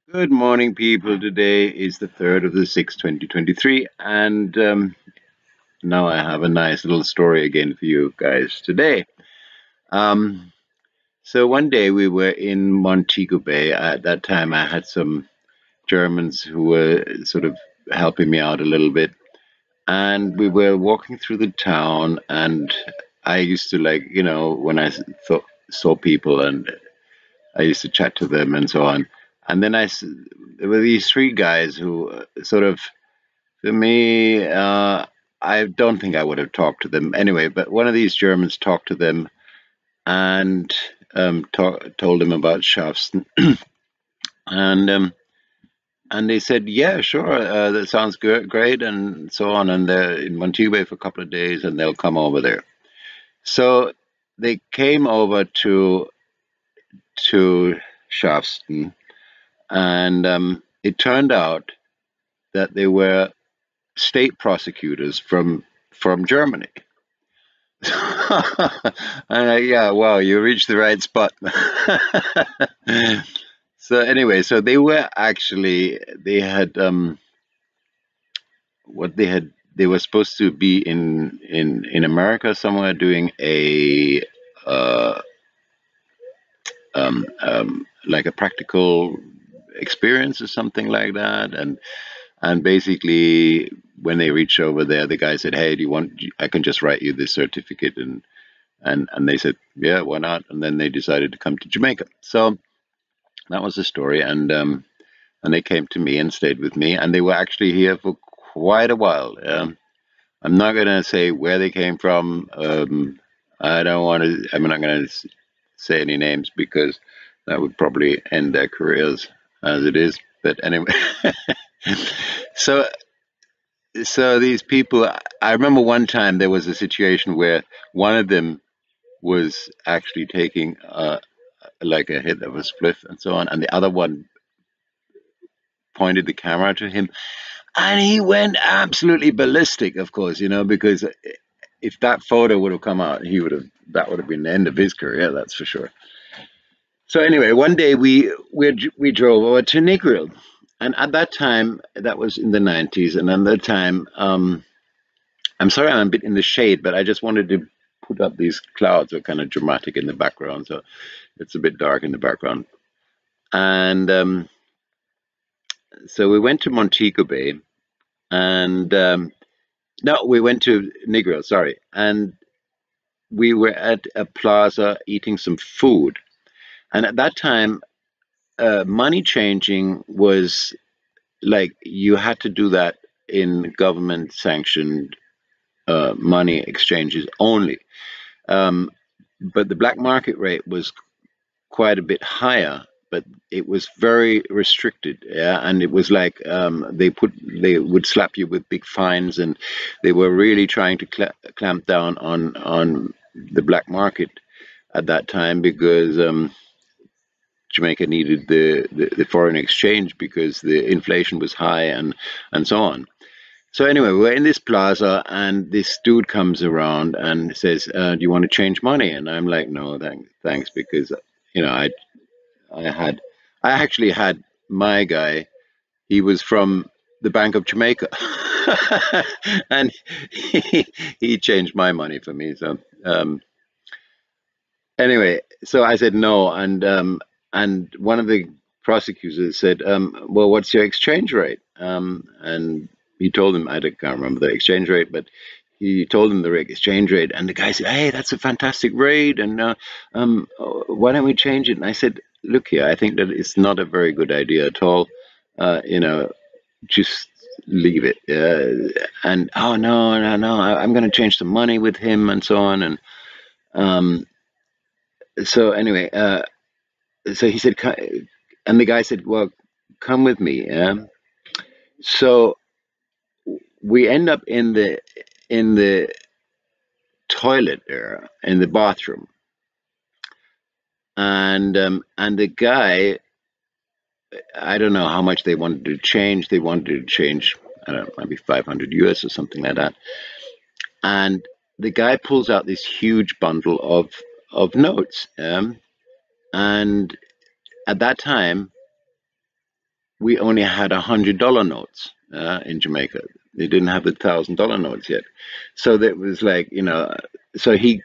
Good morning, people. Today is the 3rd of the 6th, 2023, and now I have a nice little story again for you guys today. Um, so one day we were in Montego Bay. At that time, I had some Germans who were sort of helping me out a little bit, and we were walking through the town, and I used to when I saw people, and I used to chat to them and so on. And then there were these three guys who sort of, for me, I don't think I would have talked to them anyway. But one of these Germans talked to them and told them about Shafston, and and they said, "Yeah, sure, that sounds good, great," and so on. And they're in Montego for a couple of days, and they'll come over there. So they came over to Shafston, and it turned out that they were state prosecutors from Germany. Yeah, wow, you reached the right spot. So anyway, so they were actually they were supposed to be in America somewhere doing a uh, like a practical experience or something like that, and basically when they reached over there, the guy said, "Hey, do you want? I can just write you this certificate." And they said, "Yeah, why not?" And then they decided to come to Jamaica. So that was the story, and they came to me and stayed with me, and they were actually here for quite a while. I'm not gonna say where they came from. I don't want to. I'm not gonna say any names because that would probably end their careers as it is. But anyway, so these people. I remember one time there was a situation where one of them was actually taking like a hit of a spliff and so on, and the other one pointed the camera to him, and he went absolutely ballistic, of course, because if that photo would have come out, that would have been the end of his career, that's for sure. So anyway, one day we drove over to Negril, and at that time, that was in the 90s, and at that time, I'm sorry I'm a bit in the shade, but I just wanted to put up these clouds are kind of dramatic in the background, so it's a bit dark in the background. And so we went to Montego Bay, and no, we went to Negril, sorry, and we were at a plaza eating some food. And at that time, money changing was like you had to do that in government sanctioned money exchanges only. Um, but the black market rate was quite a bit higher, but it was very restricted. Yeah, and it was like they would slap you with big fines, and they were really trying to clamp down on the black market at that time because Jamaica needed the foreign exchange because the inflation was high and so on. So anyway, we're in this plaza, and this dude comes around and says, "Do you want to change money?" And I'm like, "No, thanks," because you know I I had, I actually had my guy. He was from the Bank of Jamaica, and he changed my money for me. So anyway, so I said no, and one of the prosecutors said, "Well, what's your exchange rate?" And he told him, can't remember the exchange rate, but he told him the exchange rate, and the guy said, "Hey, that's a fantastic rate, and why don't we change it?" And I said, "Look here, I think that it's not a very good idea at all. Just leave it." And oh no, no, no, I'm going to change the money with him and so on, and um, so anyway, so he said, and the guy said, "Well, come with me." So we end up in the toilet there in the bathroom, and the guy, I don't know how much they wanted to change. They wanted to change, I don't know, maybe 500 US or something like that. And the guy pulls out this huge bundle of notes, and at that time we only had $100 notes in Jamaica. They didn't have the $1,000 notes yet. So that was like, so he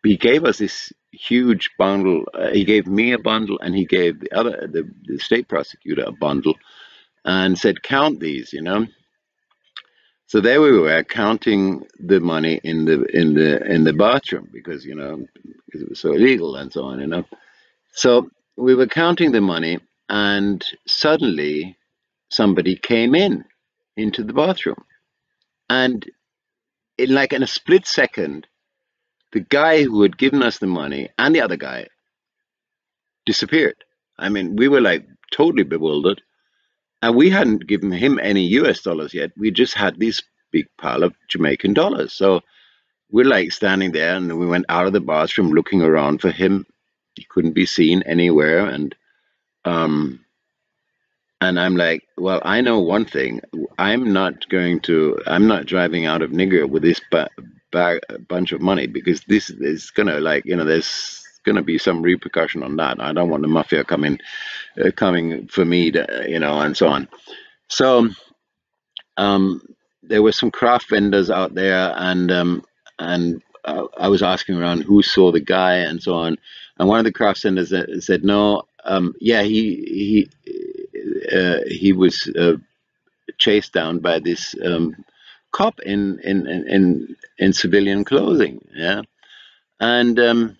gave us this huge bundle. He gave me a bundle, and he gave the state prosecutor a bundle, and said, count these. So there we were counting the money in the bathroom because because it was so illegal and so on. So we were counting the money, and suddenly somebody came into the bathroom, and in a split second, the guy who had given us the money and the other guy disappeared. I mean, we were like totally bewildered, and we hadn't given him any US dollars yet. We just had this big pile of Jamaican dollars. So we're like standing there, and we went out of the bathroom looking around for him. He couldn't be seen anywhere, um and I'm like, well, I know one thing. I'm not driving out of Niger with this bunch of money, because this is gonna, there's gonna be some repercussion on that. I don't want the mafia coming for me, and so on. So um, there were some craft vendors out there, and I was asking around who saw the guy and so on. And one of the craft vendors said, no, yeah, he was chased down by this cop in civilian clothing. Yeah, and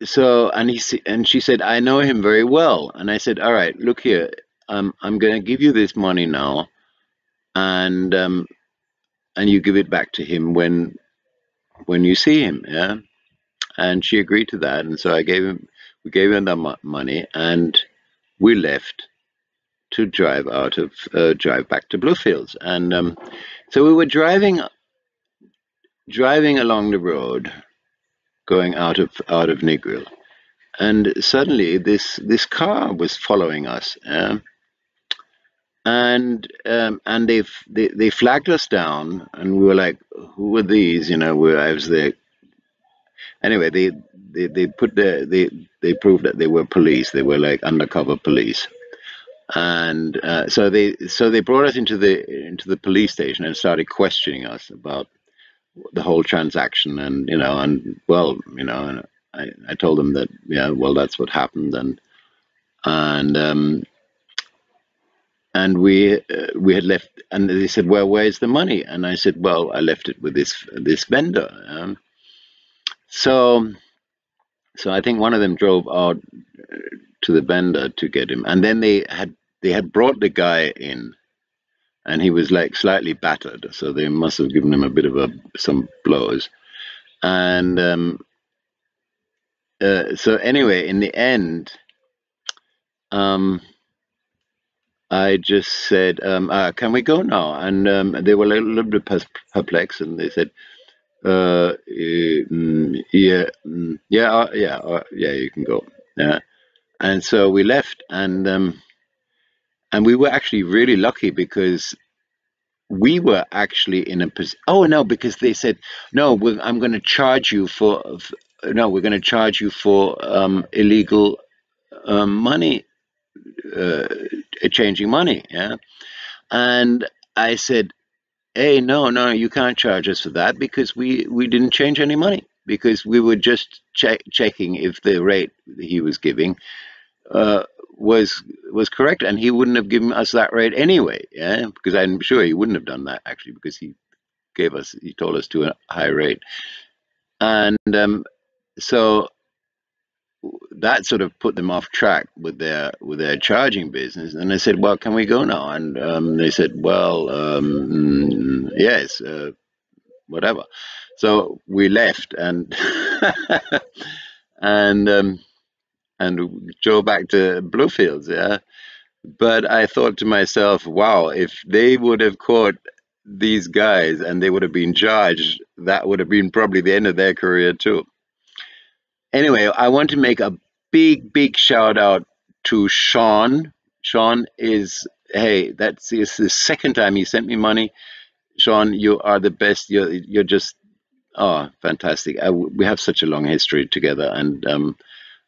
so and she said, I know him very well. And I said, all right, look here, I'm going to give you this money now, and you give it back to him when you see him. Yeah, and she agreed to that, and so we gave him the money, and we left to drive back to Bluefields. And so we were driving along the road, going out of Negril, and suddenly this car was following us, and they flagged us down, and we were like, who are these? I was there. Anyway, they proved that they were police. They were like undercover police, and so they brought us into the police station and started questioning us about the whole transaction. And well, and I told them that, yeah, well, that's what happened. And we had left, and they said, well, where's the money? And I said, well, I left it with this vendor. So I think one of them drove out to the vendor to get him, and then they had brought the guy in, and he was like slightly battered, so they must have given him a bit of some blows. And so anyway, in the end, I just said, can we go now? And they were a little bit perplexed, and they said, yeah, yeah, you can go. Yeah. And so we left, and we were actually really lucky, because we were actually in a position. Oh no, because they said, no, I'm going to charge you for. No, we're going to charge you for illegal money, uh, changing money. Yeah, and I said, hey, no, you can't charge us for that, because we didn't change any money, because we were just checking if the rate he was giving uh, was correct, and he wouldn't have given us that rate anyway. Yeah, because I'm sure he wouldn't have done that, actually, because he told us to a high rate. And so that sort of put them off track with their charging business. And I said, well, can we go now? And they said, well, yes, whatever. So we left, and and drove back to Bluefields. Yeah, but I thought to myself, wow, if they would have caught these guys and they would have been charged, that would have been probably the end of their career too. Anyway, I want to make a big shout out to Sean. Sean is, hey, it's the second time he sent me money. Sean, you are the best. You're just, oh, fantastic. We have such a long history together, and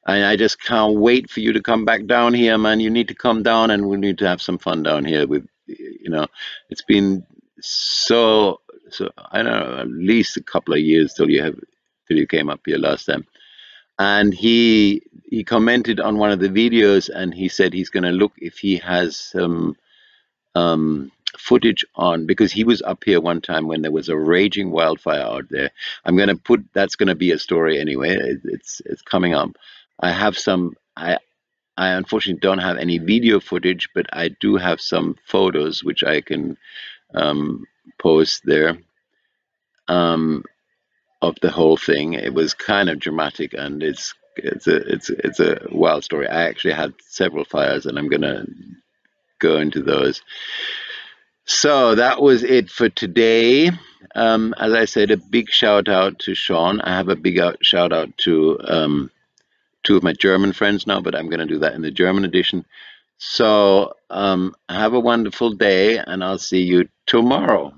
And I just can't wait for you to come back down here, man. You need to come down, and we need to have some fun down here. With, it's been so I don't know, at least a couple of years till you came up here last time. And he commented on one of the videos, and he said he's going to look if he has some footage on, because he was up here one time when there was a raging wildfire out there. That's going to be a story anyway. It's coming up. I have some. I unfortunately don't have any video footage, but I do have some photos which I can post there of the whole thing. It was kind of dramatic, and it's a wild story. I actually had several fires, and I'm gonna go into those. So that was it for today. As I said, a big shout out to Sean. I have a big shout out to two of my German friends now, but I'm going to do that in the German edition. So have a wonderful day, and I'll see you tomorrow.